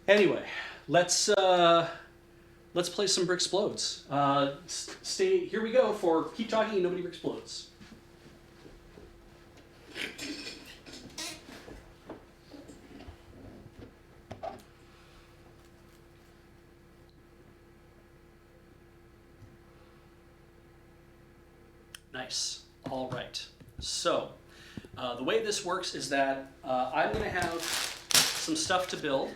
Anyway, let's play some Bricksplodes. Stay here. We go for Keep Talking and Nobody Bricksplodes. Nice. All right. So, the way this works is that I'm going to have some stuff to build.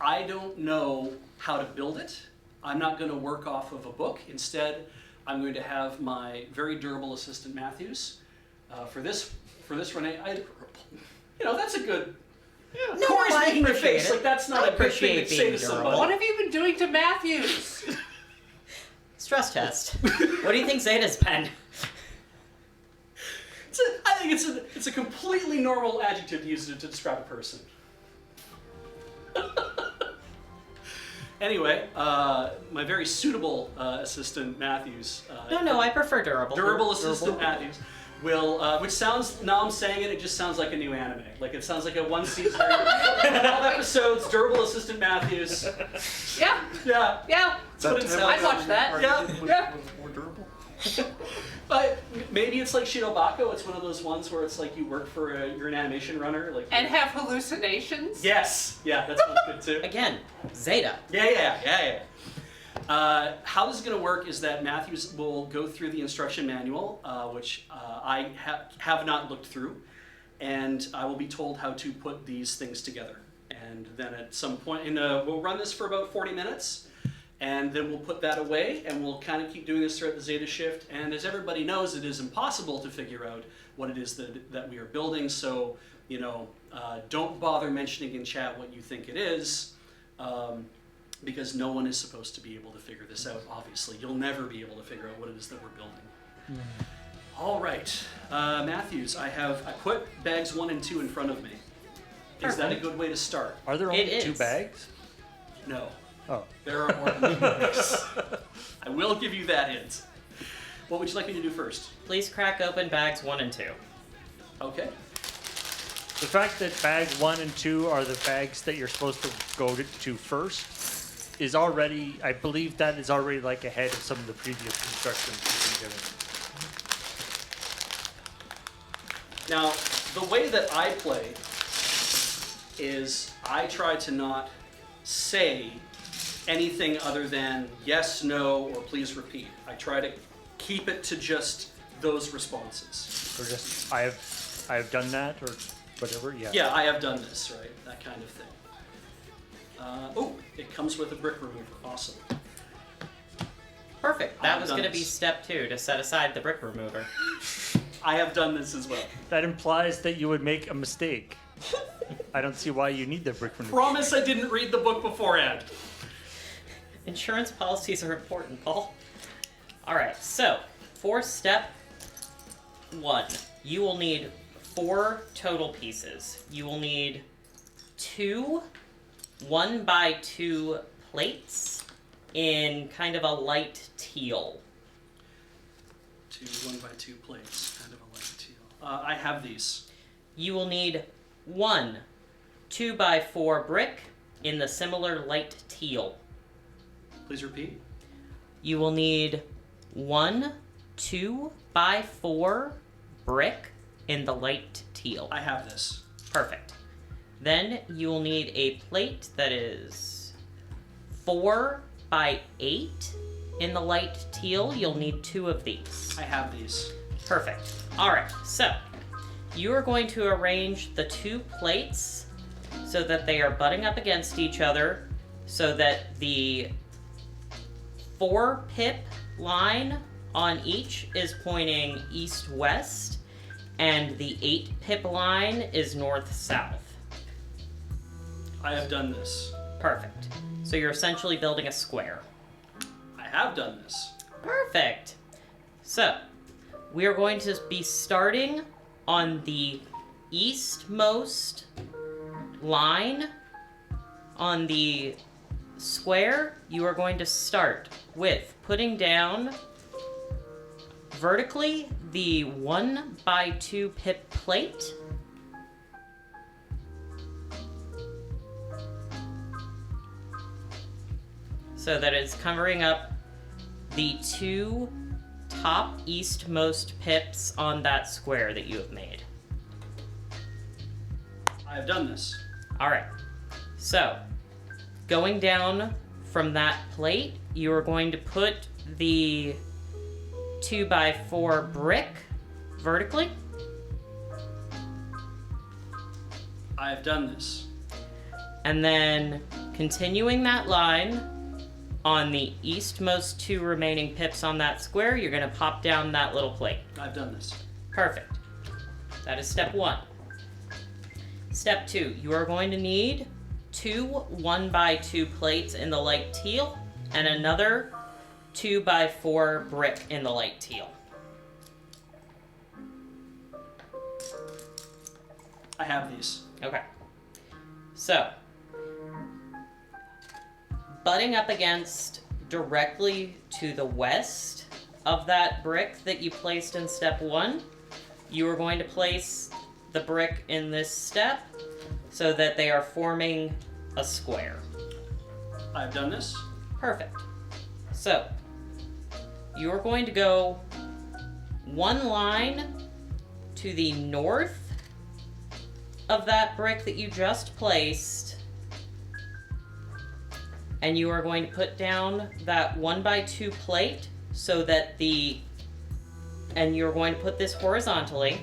I don't know how to build it. I'm not going to work off of a book. Instead, I'm going to have my very durable assistant Matthews. For this run, that's a good. Yeah. No, Corey's I making a appreciate face it. like that's not I a good thing to appreciate say to being durable. somebody. What have you been doing to Matthews? Stress test. What do you think Zeta's been? I think it's a completely normal adjective to use to describe a person. Anyway, my very suitable assistant Matthews. No, I prefer durable. Durable assistant Matthews will, which sounds, now I'm saying it just sounds like a new anime. Like it sounds like a one season, 12 episodes, durable assistant Matthews. Yeah. Yeah. Yeah. That's what it sounds I'd watch that. Yeah. More durable? But maybe it's like Shirobako. It's one of those ones where it's like you work for you're an animation runner, like. And have hallucinations. Yes. Yeah, that's good too. Again, Zeta. Yeah. How this is going to work is that Matthews will go through the instruction manual, which I have not looked through, and I will be told how to put these things together. And then at some point, we'll run this for about 40 minutes. And then we'll put that away, and we'll kind of keep doing this throughout the Zeta shift. And as everybody knows, it is impossible to figure out what it is that we are building. So, don't bother mentioning in chat what you think it is, because no one is supposed to be able to figure this out, obviously. You'll never be able to figure out what it is that we're building. All right. Matthews, I put bags 1 and 2 in front of me. Is that a good way to start? Are there only 2 bags? No. Oh. There are more than 2 bags. I will give you that hint. What would you like me to do first? Please crack open bags 1 and 2. Okay. The fact that bags 1 and 2 are the bags that you're supposed to go to first is already, I believe that is already like ahead of some of the previous instructions you've been given. Now, the way that I play is I try to not say anything other than yes, no, or please repeat. I try to keep it to just those responses. Or just, I have done that, or whatever, yeah. Yeah, I have done this, right? That kind of thing. It comes with a brick remover. Awesome. Perfect. That was going to be step 2, to set aside the brick remover. I have done this as well. That implies that you would make a mistake. I don't see why you need the brick remover. Promise I didn't read the book beforehand. Insurance policies are important, Paul. Alright, so for step 1, you will need 4 total pieces. You will need 2 1x2 plates in kind of a light teal. 2 1x2 plates, kind of a light teal. I have these. You will need 1 2x4 brick in the similar light teal. Please repeat. You will need 1 2x4 brick in the light teal. I have this. Perfect. Then you will need a plate that is 4x8 in the light teal. You'll need 2 of these. I have these. Perfect. Alright, so you are going to arrange the 2 plates so that they are butting up against each other, so that the 4 pip line on each is pointing east-west, and the 8 pip line is north-south. I have done this. Perfect. So you're essentially building a square. I have done this. Perfect. So, we are going to be starting on the eastmost line on the square. You are going to start with putting down vertically the 1x2 pip plate. so that it's covering up the 2 top eastmost pips on that square that you have made. I have done this. All right. So, going down from that plate, you are going to put the 2x4 brick vertically. I have done this. And then continuing that line on the eastmost 2 remaining pips on that square, you're going to pop down that little plate. I've done this. Perfect. That is step 1. Step 2, you are going to need 2 1x2 plates in the light teal and another 2x4 brick in the light teal. I have these. Okay. So, butting up against directly to the west of that brick that you placed in step 1, you are going to place the brick in this step so that they are forming a square. I've done this. Perfect. So, you are going to go 1 line to the north of that brick that you just placed, and you are going to put down that 1x2 plate so that and you're going to put this horizontally.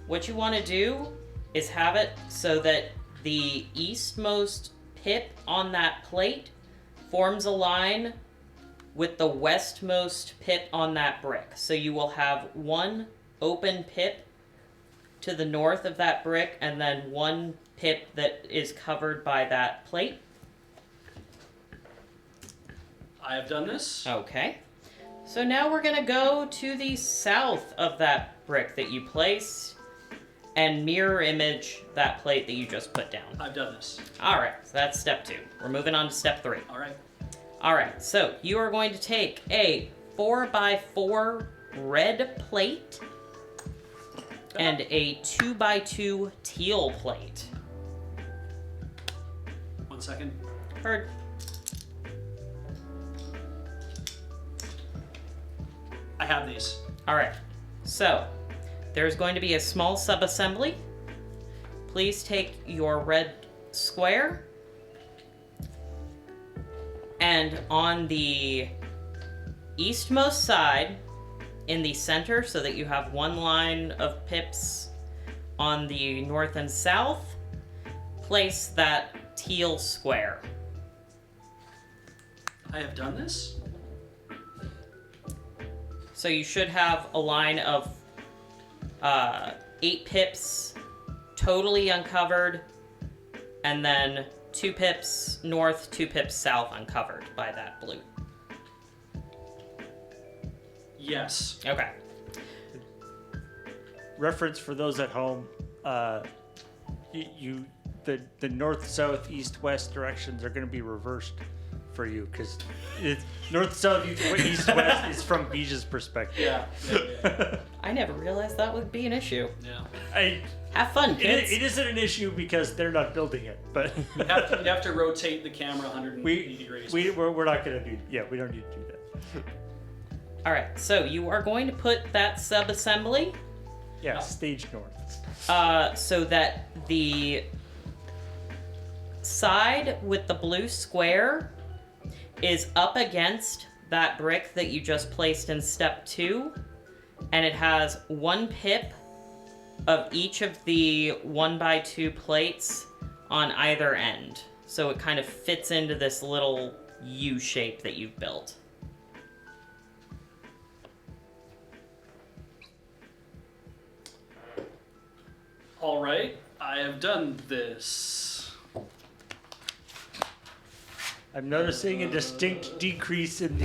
What you want to do is have it so that the eastmost pip on that plate forms a line with the westmost pip on that brick. So you will have 1 open pip to the north of that brick and then 1 pip that is covered by that plate. I have done this. Okay. So now we're going to go to the south of that brick that you placed and mirror image that plate that you just put down. I've done this. All right, so that's step 2. We're moving on to step 3. All right. All right, so you are going to take a 4x4 red plate and a 2x2 teal plate. 1 second. Heard. I have these. All right, so there's going to be a small sub-assembly. Please take your red square, and on the eastmost side, in the center, so that you have 1 line of pips on the north and south, place that teal square. I have done this. So you should have a line of 8 pips totally uncovered, and then 2 pips north, 2 pips south uncovered by that blue. Yes. Okay. Reference for those at home, the north, south, east, west directions are going to be reversed for you because north, south, east, west is from Beej's perspective. Yeah. I never realized that would be an issue. Yeah. Have fun, kids. It isn't an issue because they're not building it, but You'd have to rotate the camera 180 degrees. we're not going to do. Yeah, we don't need to do that. All right, so you are going to put that sub-assembly Yeah, stage north. so that the side with the blue square is up against that brick that you just placed in step 2, and it has 1 pip of each of the 1x2 plates on either end. So it kind of fits into this little U shape that you've built. All right. I have done this. I'm noticing a distinct decrease in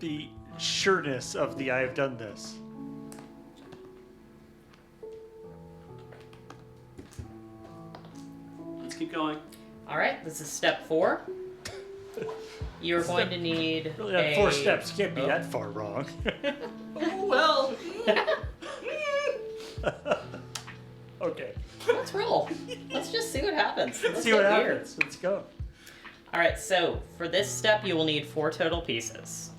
the sureness of the I've done this. Let's keep going. All right, this is step 4. You're going to need Really, on 4 steps, you can't be that far wrong. Oh, well. Okay. Let's roll. Let's just see what happens. Let's see what happens. Let's go. Alright, so for this step, you will need 4 total pieces.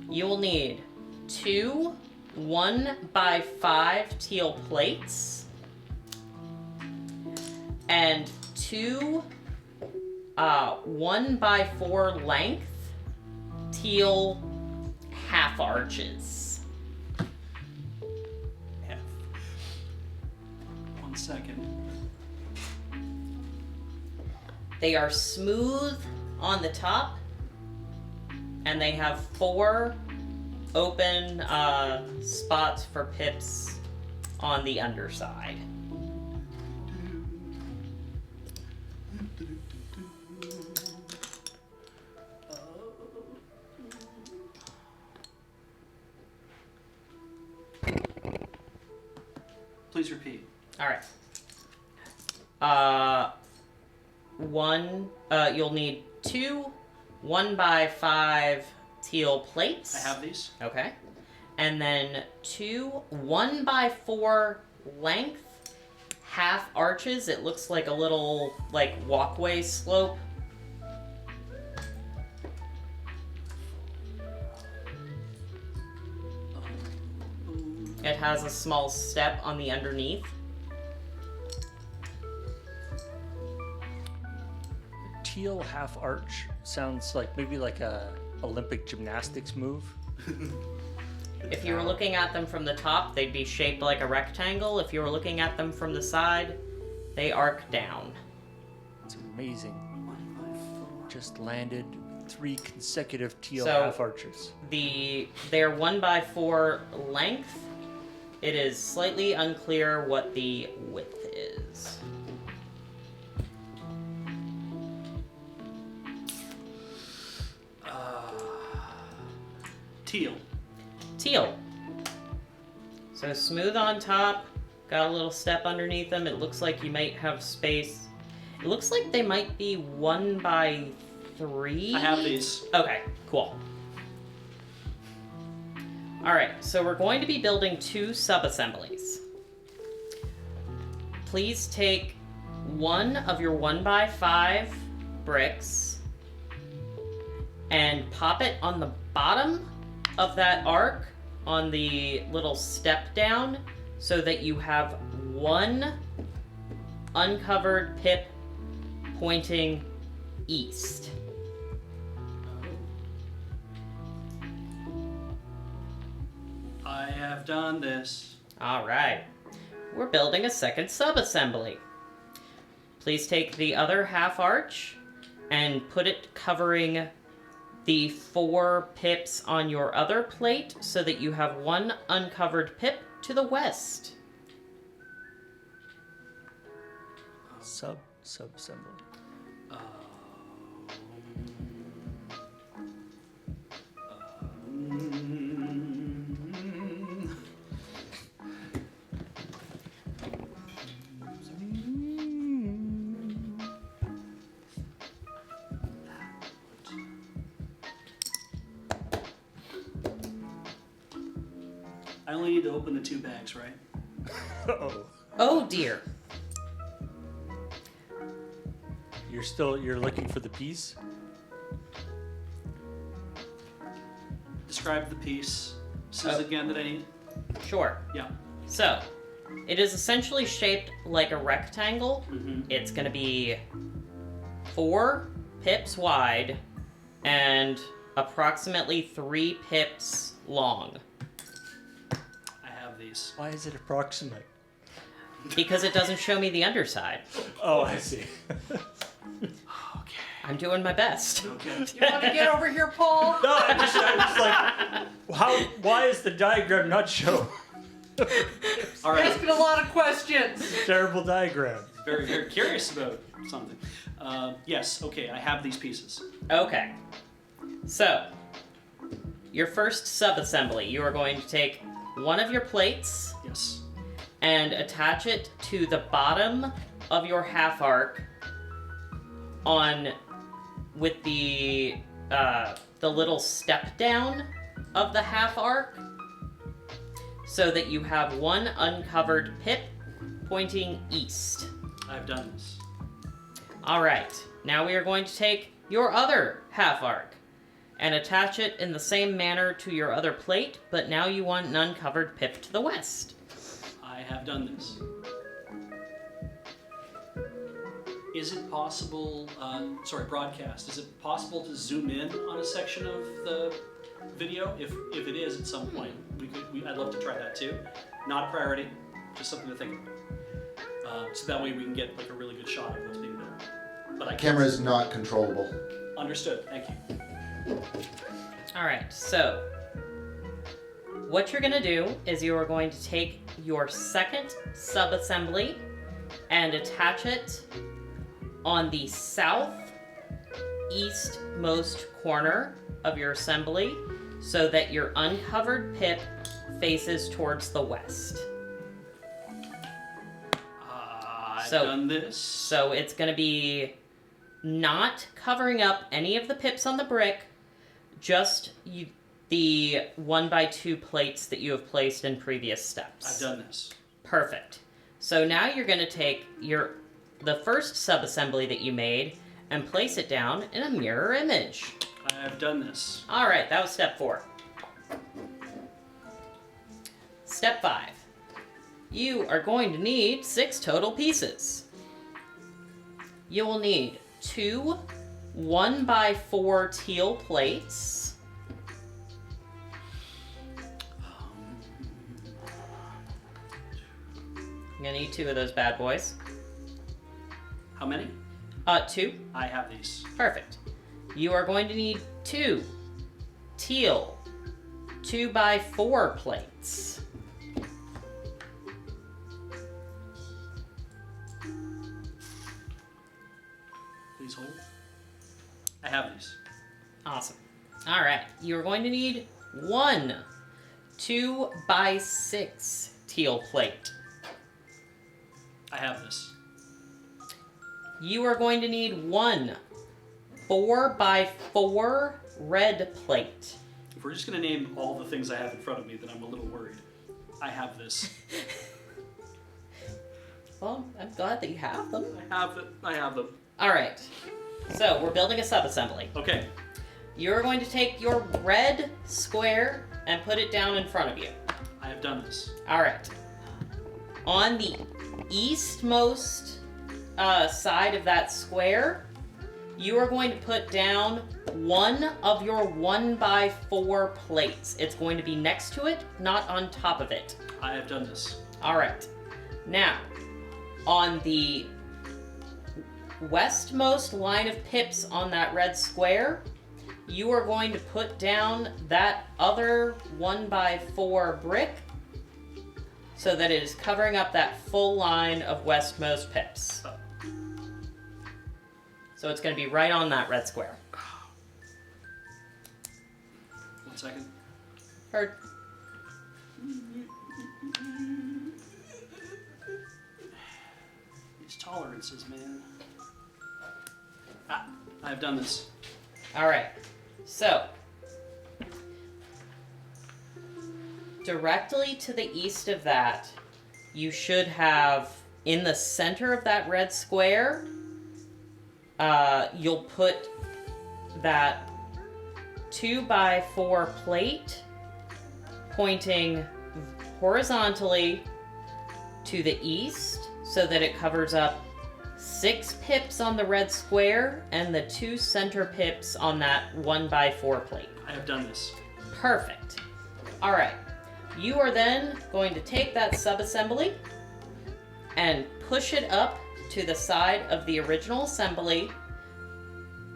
You will need 2 1x5 teal plates and 2 1x4 length teal half arches. F. 1 second. They are smooth on the top, and they have 4 open spots for pips on the underside. Please repeat. All right. You'll need 2 1x5 teal plates. I have these. Okay. And then 2 1x4 length half arches. It looks like a little walkway slope. It has a small step on the underneath. Teal half arch sounds like maybe like a Olympic gymnastics move. If you were looking at them from the top, they'd be shaped like a rectangle. If you were looking at them from the side, they arc down. It's amazing. Just landed 3 consecutive teal So- half arches. They're 1x4 length. It is slightly unclear what the width is. Teal. Teal. So smooth on top, got a little step underneath them. It looks like you might have space. It looks like they might be 1x3. I have these. Okay, cool. Alright, so we're going to be building 2 sub-assemblies. Please take 1 of your 1x5 bricks and pop it on the bottom of that arc on the little step down so that you have 1 uncovered pip pointing east. I have done this. Alright, we're building a second sub-assembly. Please take the other half arch and put it covering the 4 pips on your other plate so that you have 1 uncovered pip to the west. Sub-assembly. I only need to open the 2 bags, right? Uh-oh. Oh dear. You're looking for the piece? Describe the piece. This is again that I need. Sure. Yeah. So, it is essentially shaped like a rectangle. Mm-hmm. It's going to be 4 pips wide and approximately 3 pips long. I have these. Why is it approximate? Because it doesn't show me the underside. Oh, I see. Okay. I'm doing my best. Okay. You want to get over here, Paul? No, I'm just like, why is the diagram not shown? All right. Asking a lot of questions. Terrible diagram. Very, very curious about something. Yes. Okay. I have these pieces. Okay. So, your first sub-assembly, you are going to take one of your plates Yes. and attach it to the bottom of your half arc with the little step down of the half arc so that you have 1 uncovered pip pointing east. I've done this. All right, now we are going to take your other half arc and attach it in the same manner to your other plate, but now you want an uncovered pip to the west. I have done this. Is it possible, broadcast, is it possible to zoom in on a section of the video? If it is at some point, I'd love to try that too. Not a priority, just something to think about. So that way we can get like a really good shot of what's being done. But I can't. Camera is not controllable. Understood, thank you. Alright, so what you're going to do is you are going to take your second sub-assembly and attach it on the southeastmost corner of your assembly so that your uncovered pip faces towards the west. I've done this. So it's going to be not covering up any of the pips on the brick, just the 1x2 plates that you have placed in previous steps. I've done this. Perfect. So now you're going to take the first sub-assembly that you made and place it down in a mirror image. I have done this. All right, that was step 4. Step 5. You are going to need 6 total pieces. You will need 2 1x4 teal plates. You're gonna need 2 of those bad boys. How many? 2. I have these. Perfect. You are going to need 2 teal 2x4 plates. Please hold. I have these. Awesome. All right. You're going to need 1 2x6 teal plate. I have this. You are going to need 1 4x4 red plate. If we're just going to name all the things I have in front of me, then I'm a little worried. I have this. Well, I'm glad that you have them. I have them. All right. So we're building a sub-assembly. Okay. You're going to take your red square and put it down in front of you. I have done this. All right. On the eastmost side of that square, you are going to put down 1 of your 1x4 plates. It's going to be next to it, not on top of it. I have done this. All right. Now, on the westmost line of pips on that red square, you are going to put down that other 1x4 brick so that it is covering up that full line of westmost pips. So it's going to be right on that red square. 1 second. Heard. These tolerances, man. I have done this. All right. So, directly to the east of that, you should have, in the center of that red square, you'll put that 2x4 plate pointing horizontally to the east so that it covers up 6 pips on the red square and the 2 center pips on that 1x4 plate. I have done this. Perfect. All right. You are then going to take that sub-assembly and push it up to the side of the original assembly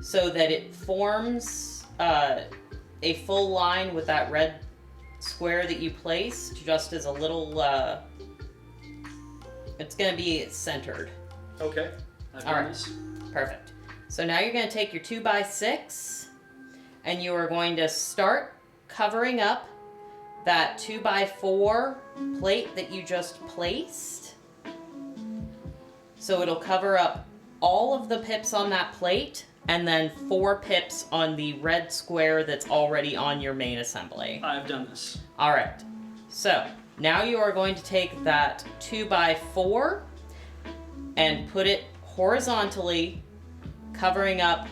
so that it forms a full line with that red square that you placed, just as a little, it's going to be centered. Okay. I've done All right. this. Perfect. So now you're going to take your 2x6 and you are going to start covering up that 2x4 plate that you just placed. So it'll cover up all of the pips on that plate and then 4 pips on the red square that's already on your main assembly. I've done this. All right. So now you are going to take that 2x4 and put it horizontally, covering up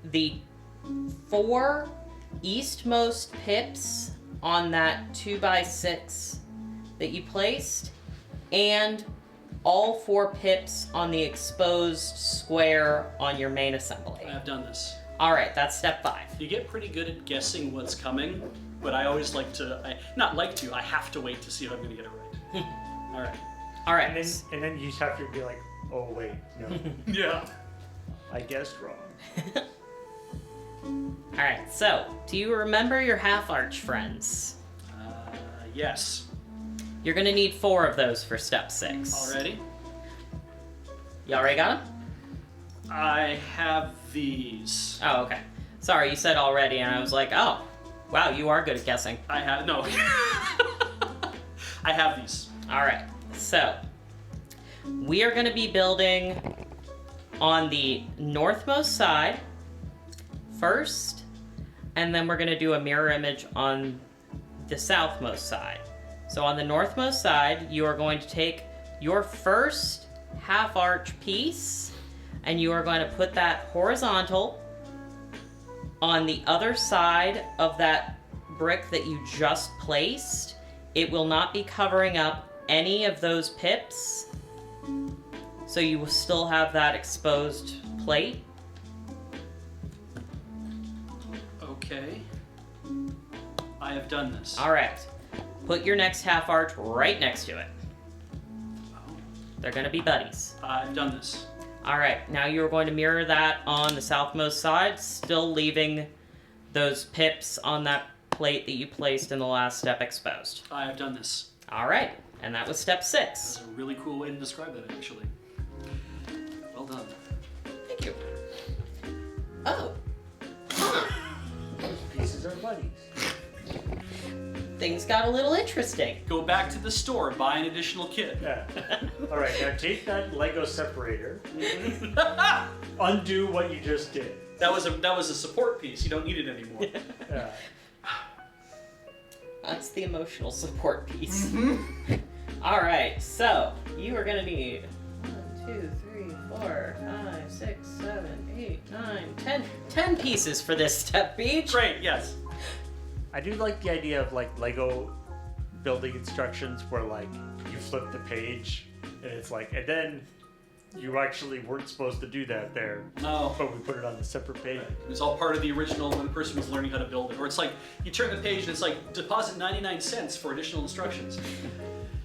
the 4 eastmost pips on that 2x6 that you placed, and all 4 pips on the exposed square on your main assembly. I have done this. All right, that's step 5. You get pretty good at guessing what's coming, but I always like to, I have to wait to see if I'm going to get it right. All right. All right. And then you have to be like, oh wait, no, Yeah. I guessed wrong. All right. So, do you remember your half arch friends? Yes. You're gonna need 4 of those for step 6. Already? You already got them? I have these. Oh, okay. Sorry, you said already, and I was like, oh, wow, you are good at guessing. I have, no. I have these. All right. So, we are gonna be building on the northmost side first, and then we're gonna do a mirror image on the southmost side. So on the northmost side, you are going to take your first half arch piece and you are going to put that horizontal on the other side of that brick that you just placed. It will not be covering up any of those pips, so you will still have that exposed plate. Okay. I have done this. All right. Put your next half arch right next to it. Oh, They're going to be buddies. I've done this. All right. Now you're going to mirror that on the southmost side, still leaving those pips on that plate that you placed in the last step exposed. I have done this. All right. And that was step 6. That's a really cool way to describe that, actually. Well done. Thank you. Oh. Those pieces are buddies. Things got a little interesting. Go back to the store, buy an additional kit. Yeah. All right, now take that Lego separator, undo what you just did. That was a support piece. You don't need it anymore. Yeah. That's the emotional support piece. All right, so you are gonna need 1, 2, 3, 4, 5, 6, 7, 8, 9, 10. 10 pieces for this step, Beej. Great. Yes. I do like the idea of like Lego building instructions where like you flip the page and it's like, and then you actually weren't supposed to do that there, Oh. but we put it on a separate page. It was all part of the original when the person was learning how to build it. Or it's like you turn the page and it's like deposit 99 cents for additional instructions.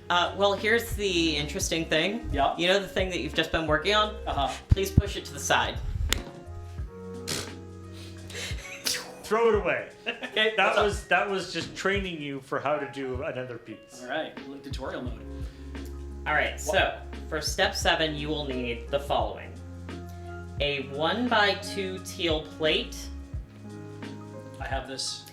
Well, here's the interesting thing. Yeah. You know the thing that you've just been working on? Uh-huh. Please push it to the side. Throw it away. Okay. That was just training you for how to do another piece. All right. Tutorial mode. All right, so for step 7, you will need the following: a 1x2 teal plate. I have this.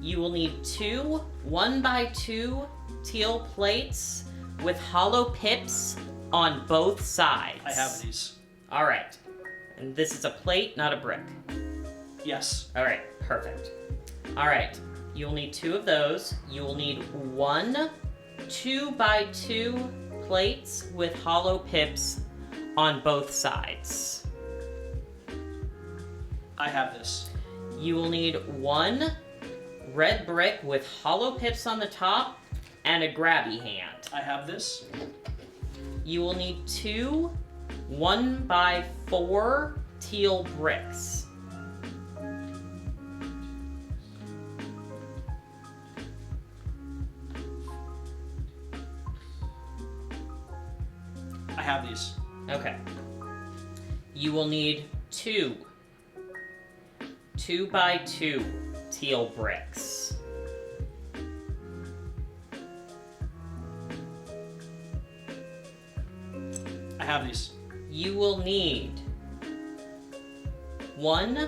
You will need 2 1x2 teal plates with hollow pips on both sides. I have these. All right, and this is a plate, not a brick. Yes. All right, perfect. All right, you'll need 2 of those. You will need 1 2x2 plates with hollow pips on both sides. I have this. You will need 1 red brick with hollow pips on the top and a grabby hand. I have this. You will need 2 1x4 teal bricks. I have these. Okay. You will need 2 2x2 teal bricks. I have these. You will need 1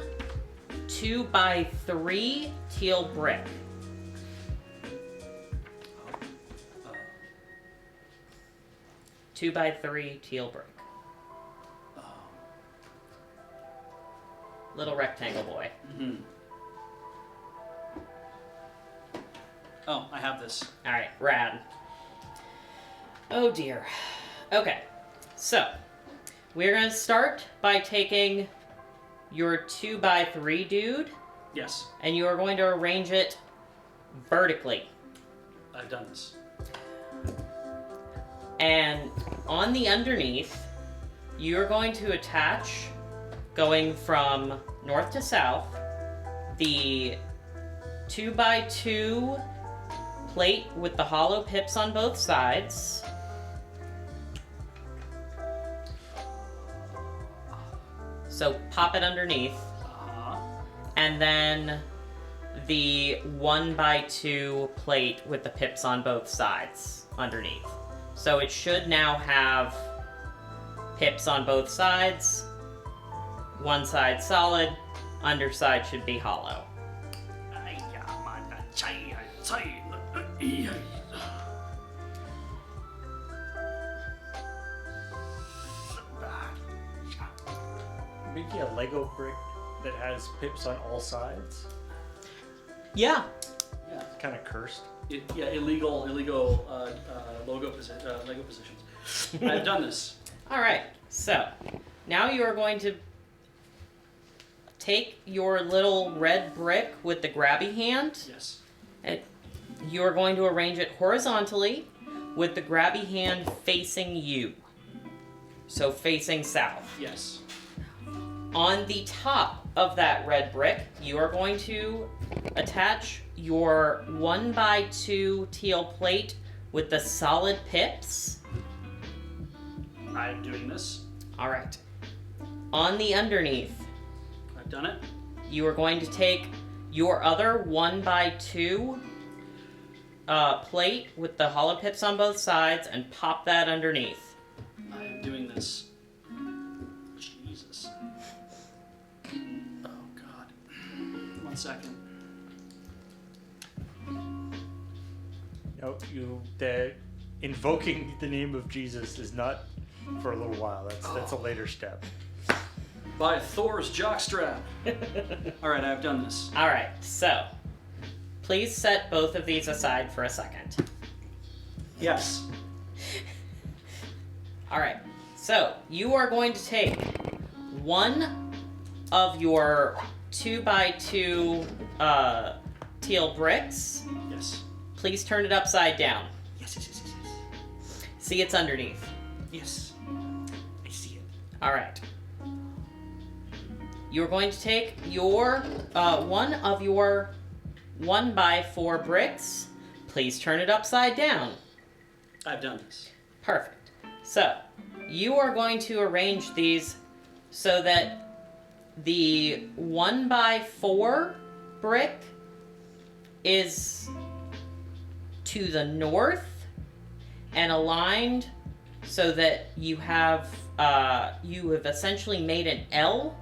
2x3 teal brick. 2x3 teal brick. Little rectangle boy. Mm-hmm. Oh, I have this. Alright, rad. Oh dear. Okay, so we're going to start by taking your 2x3 dude, Yes, and you are going to arrange it vertically. I've done this. And on the underneath, you're going to attach, going from north to south, the 2x2 plate with the hollow pips on both sides. So pop it underneath. Uh-huh. And then the 1x2 plate with the pips on both sides underneath. So it should now have pips on both sides. One side solid, underside should be hollow. Making a Lego brick that has pips on all sides. Yeah. Yeah. Kind of cursed. Illegal Lego positions. I've done this. All right. So now you are going to take your little red brick with the grabby hand. Yes. And you are going to arrange it horizontally with the grabby hand facing you. So facing south. Yes. On the top of that red brick, you are going to attach your 1x2 teal plate with the solid pips. I'm doing this. All right. On the underneath, I've done it. you are going to take your other 1x2 plate with the hollow pips on both sides and pop that underneath. I am doing this. Jesus. Oh, God. 1 second. No, the invoking the name of Jesus is not for a little while. That's a later step. By Thor's jockstrap. All right, I've done this. All right, so please set both of these aside for a second. Yes. All right, so you are going to take one of your 2x2 teal bricks. Yes. Please turn it upside down. Yes, yes, yes, yes, yes. See, it's underneath. Yes. I see it. All right. You're going to take your one of your 1x4 bricks. Please turn it upside down. I've done this. Perfect. So, you are going to arrange these so that the 1x4 brick is to the north and aligned so that you have essentially made an L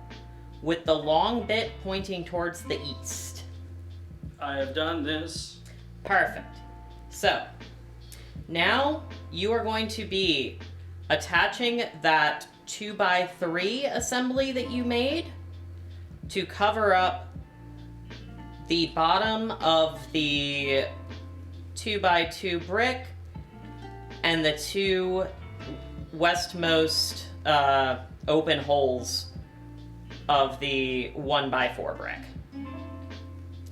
with the long bit pointing towards the east. I have done this. Perfect. So, now you are going to be attaching that 2x3 assembly that you made to cover up the bottom of the 2x2 brick and the two westmost open holes of the 1x4 brick.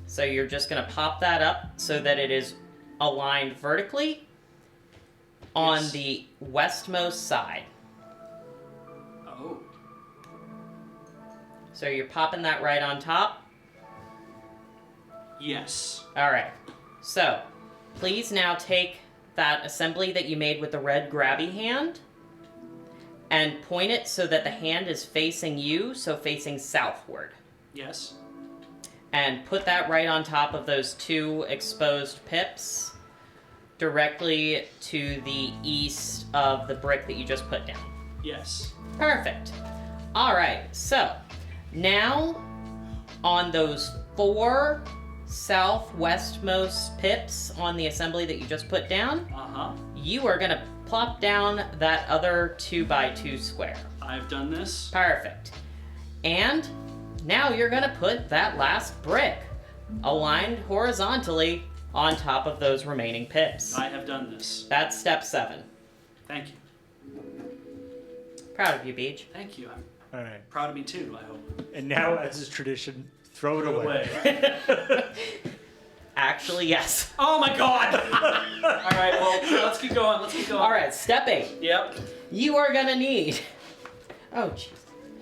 So you're just going to pop that up so that it is aligned vertically on Yes. the westmost side. Oh. So you're popping that right on top. Yes. All right. So please now take that assembly that you made with the red grabby hand and point it so that the hand is facing you, so facing southward. Yes. And put that right on top of those two exposed pips directly to the east of the brick that you just put down. Yes. Perfect. All right, so now on those four southwestmost pips on the assembly that you just put down, Uh-huh. you are going to plop down that other 2x2 square. I've done this. Perfect. And now you're going to put that last brick aligned horizontally on top of those remaining pips. I have done this. That's step 7. Thank you. Proud of you, Beej. Thank you. All right. Proud of me too, I hope. And now, as is tradition, throw it away. Actually, yes. Oh my god! Alright, well, let's keep going. All right, step 8. Yep. You are gonna need. Oh, jeez.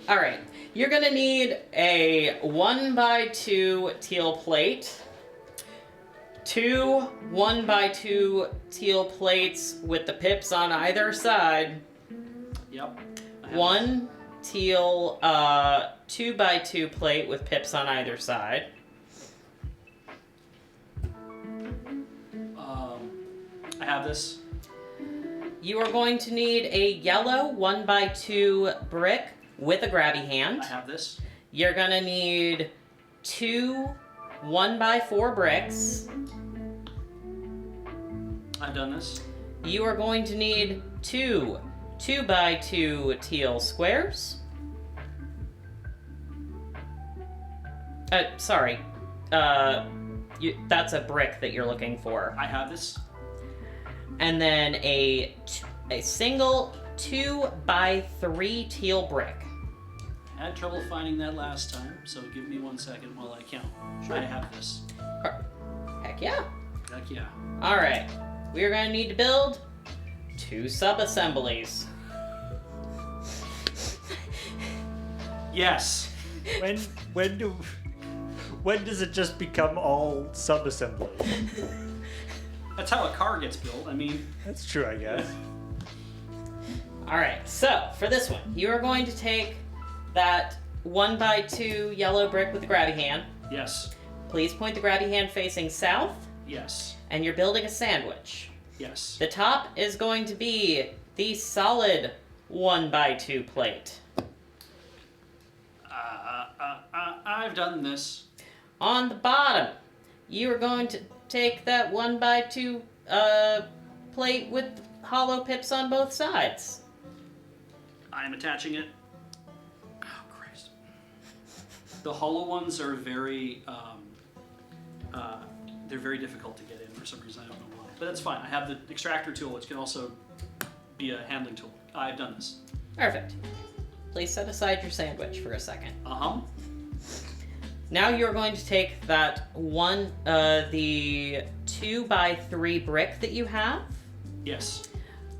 All right, you're gonna need a 1x2 teal plate, 2 1x2 teal plates with the pips on either side, Yep. I have 1 teal 2x2 plate with pips on either side. I have this. You are going to need a yellow 1x2 brick with a grabby hand. I have this. You're gonna need 2 1x4 bricks. I've done this. You are going to need 2 2x2 teal squares. Sorry. That's a brick that you're looking for. I have this. And then a single 2x3 teal brick. I had trouble finding that last time, so give me 1 second while I count. Sure. I have this. Heck yeah. Heck yeah. Alright. We are going to need to build 2 sub-assemblies. Yes. When does it just become all sub-assembly? That's how a car gets built. I mean, That's true, I guess. Alright, so for this one, you are going to take that 1x2 yellow brick with the grabby hand. yes. Please point the grabby hand facing south, Yes. and you're building a sandwich. Yes. The top is going to be the solid 1x2 plate. I've done this. On the bottom, you are going to take that 1x2 plate with hollow pips on both sides. I'm attaching it. Oh, Christ. The hollow ones are very, they're very difficult to get in for some reason. I don't know why. But that's fine. I have the extractor tool, which can also be a handling tool. I've done this. Perfect. Please set aside your sandwich for a second. Uh-huh. Now you're going to take that the 2x3 brick that you have. Yes.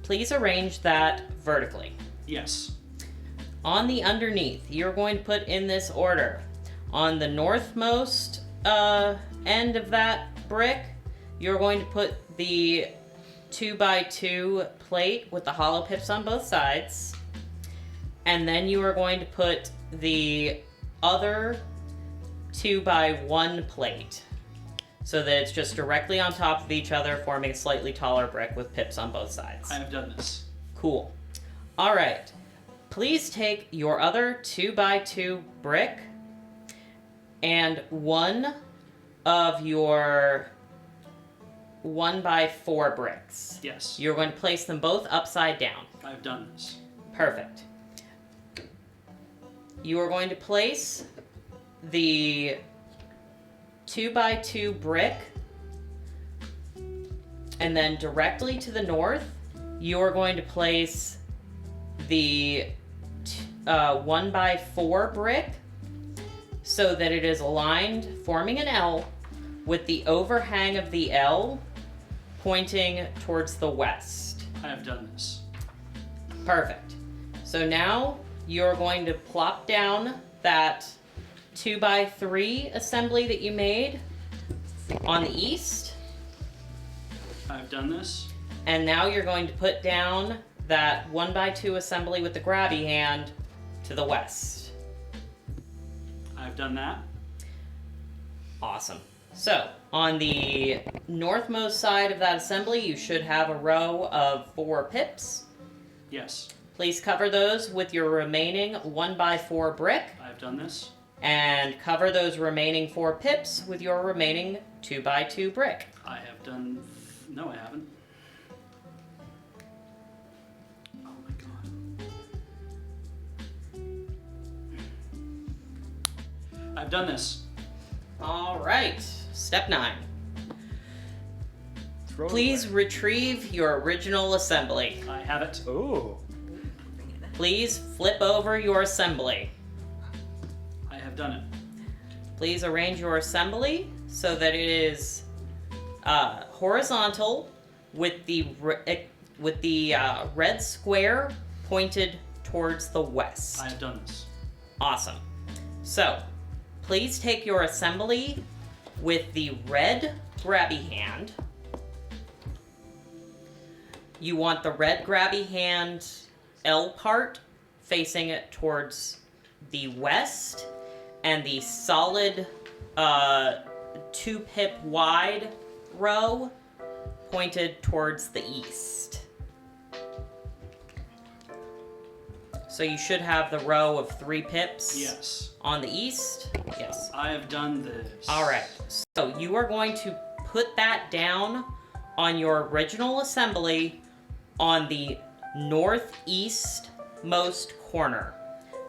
Please arrange that vertically. Yes. On the underneath, you're going to put in this order. On the northmost end of that brick, you're going to put the 2x2 plate with the hollow pips on both sides. And then you are going to put the other 2x1 plate so that it's just directly on top of each other, forming a slightly taller brick with pips on both sides. I have done this. Cool. All right. Please take your other 2x2 brick and one of your 1x4 bricks. Yes. You're going to place them both upside down. I've done this. Perfect. You are going to place the 2x2 brick, and then directly to the north, you are going to place the 1x4 brick so that it is aligned, forming an L, with the overhang of the L pointing towards the west. I have done this. Perfect. So now you're going to plop down that 2x3 assembly that you made on the east. I've done this. And now you're going to put down that 1x2 assembly with the grabby hand to the west. I've done that. Awesome. So, on the northmost side of that assembly, you should have a row of 4 pips. Yes. Please cover those with your remaining 1x4 brick. I've done this. And cover those remaining 4 pips with your remaining 2x2 brick. I have done... No, I haven't. Oh my god. I've done this. All right. Step 9. Throw it Please away. retrieve your original assembly. I have it. Ooh. please flip over your assembly. I have done it. Please arrange your assembly so that it is horizontal with the red square pointed towards the west. I have done this. Awesome. So, please take your assembly with the red grabby hand. You want the red grabby hand L part facing it towards the west, and the solid 2-pip wide row pointed towards the east. So you should have the row of 3 pips Yes. on the east. Yes. I have done this. All right. So you are going to put that down on your original assembly on the northeast most corner,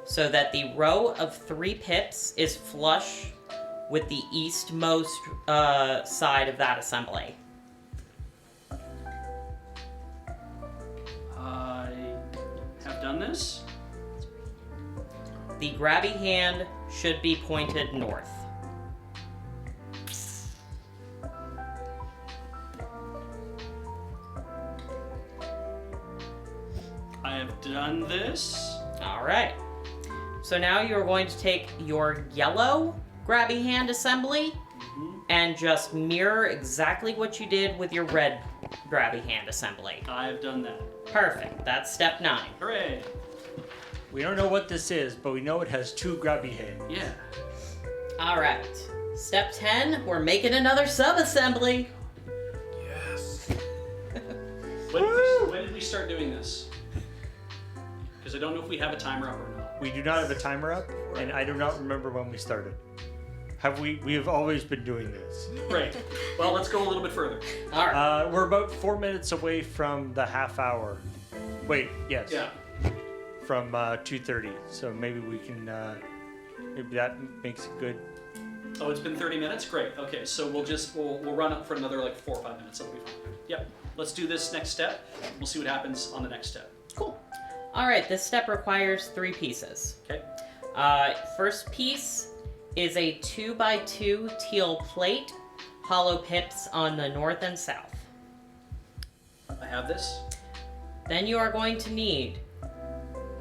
so that the row of 3 pips is flush with the eastmost side of that assembly. I have done this. The grabby hand should be pointed north. I have done this. All right. So now you're going to take your yellow grabby hand assembly and just mirror exactly what you did with your red grabby hand assembly. I have done that. Perfect. That's step 9. Hooray. We don't know what this is, but we know it has 2 grabby hands. Yeah. All right. Step 10, we're making another sub-assembly. Yes. When did we start doing this? Because I don't know if we have a timer up or not. We do not have a timer up, and I do not remember when we started. Have we? We have always been doing this. Great. Well, let's go a little bit further. All right. We're about 4 minutes away from the half hour. Wait, yes. Yeah. From 2:30, so maybe we can. Maybe that makes it good. Oh, it's been 30 minutes? Great. Okay, so we'll run up for another like 4 or 5 minutes. That'll be fine. Yep. Let's do this next step. We'll see what happens on the next step. Cool. All right. This step requires 3 pieces. Okay. First piece is a 2x2 teal plate, hollow pips on the north and south. I have this. Then you are going to need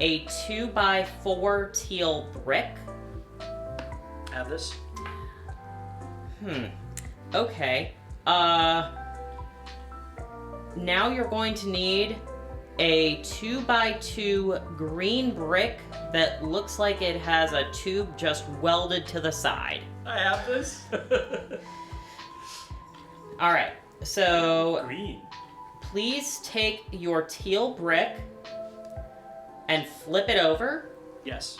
a 2x4 teal brick. I have this. Okay. Now you're going to need a 2x2 green brick that looks like it has a tube just welded to the side. I have this. All right. So Green. please take your teal brick and flip it over Yes.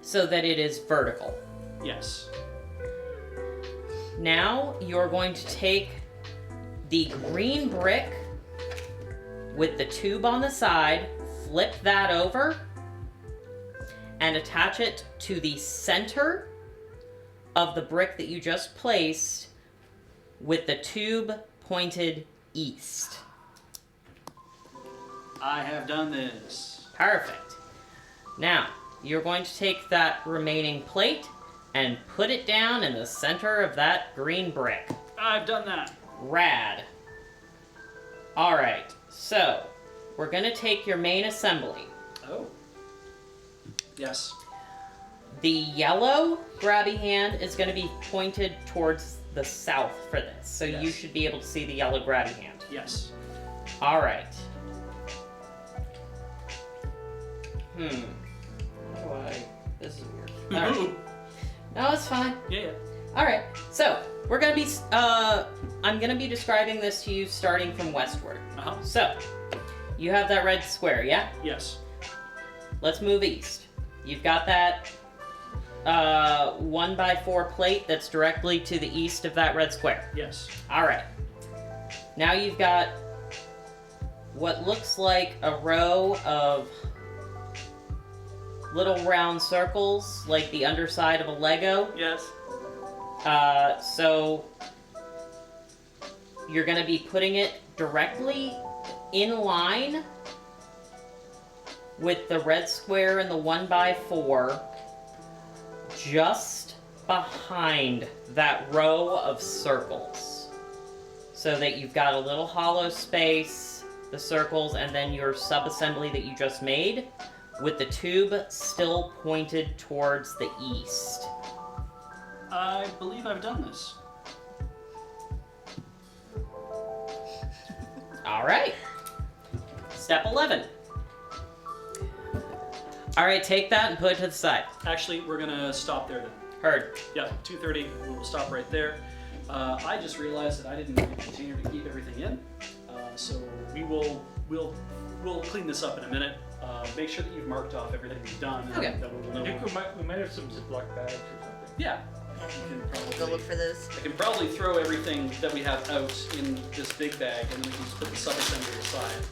so that it is vertical. Yes. Now you're going to take the green brick with the tube on the side, flip that over, and attach it to the center of the brick that you just placed with the tube pointed east. I have done this. Perfect. Now, you're going to take that remaining plate and put it down in the center of that green brick. I've done that. Rad. Alright, so we're going to take your main assembly. Oh. Yes. The yellow grabby hand is going to be pointed towards the south for this, so you Yes. should be able to see the yellow grabby hand. Yes. Alright. How do I... This is weird. Alright. No, it's fine. Yeah. Alright, so we're gonna be, I'm gonna be describing this to you starting from westward. Uh-huh. So, you have that red square, yeah? Yes. Let's move east. You've got that 1x4 plate that's directly to the east of that red square. Yes. Alright. Now you've got what looks like a row of little round circles, like the underside of a Lego. Yes. So you're going to be putting it directly in line with the red square and the 1x4 just behind that row of circles. So that you've got a little hollow space, the circles, and then your subassembly that you just made with the tube still pointed towards the east. I believe I've done this. All right. Step 11. All right, take that and put it to the side. Actually, we're gonna stop there then. Heard. Yeah, 2:30. We'll stop right there. I just realized that I didn't make a container to keep everything in, so we'll clean this up in a minute. Make sure that you've marked off everything you've done, and Okay. then we'll I know. think we might have some Ziploc bags or something. Yeah. Go look for those. I can probably throw everything that we have out in this big bag, and then we can just put the subassembly aside,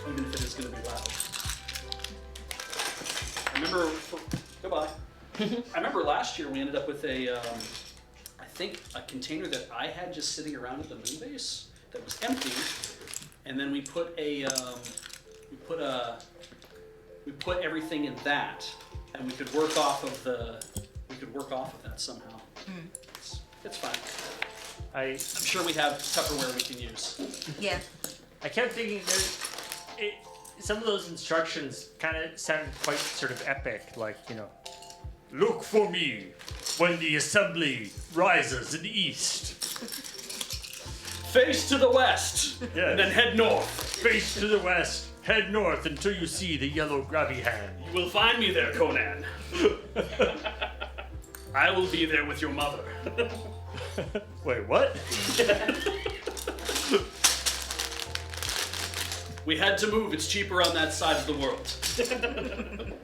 even if it is going to be loud. I remember. Goodbye. I remember last year we ended up with a, I think a container that I had just sitting around at the moon base that was empty, and then we put everything in that, and we could work off of that somehow. It's fine. I'm sure we have Tupperware we can use. Yeah. I kept thinking some of those instructions kind of sounded quite sort of epic, like, you know, look for me when the assembly rises in the east. Face to the west, Yes. and then head north. Face to the west, head north until you see the yellow grabby hand. You will find me there, Conan. I will be there with your mother. Wait, what? We had to move. It's cheaper on that side of the world.